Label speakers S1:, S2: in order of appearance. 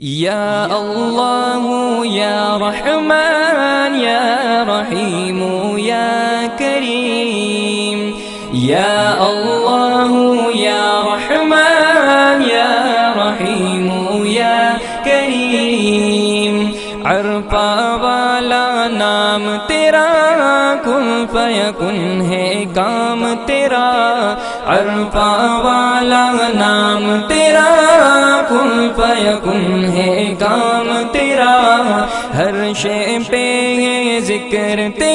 S1: या अल्लाह या रहमान या रहीम या करीम। या अल्लाह या रहमान या रहीम या करीम। अरफा वाला नाम तेरा, कुन फयकुन है काम तेरा। अरफा वाला नाम तेरा, कुन फयकुन है काम तेरा। हर शे पे है जिक्र तेरा।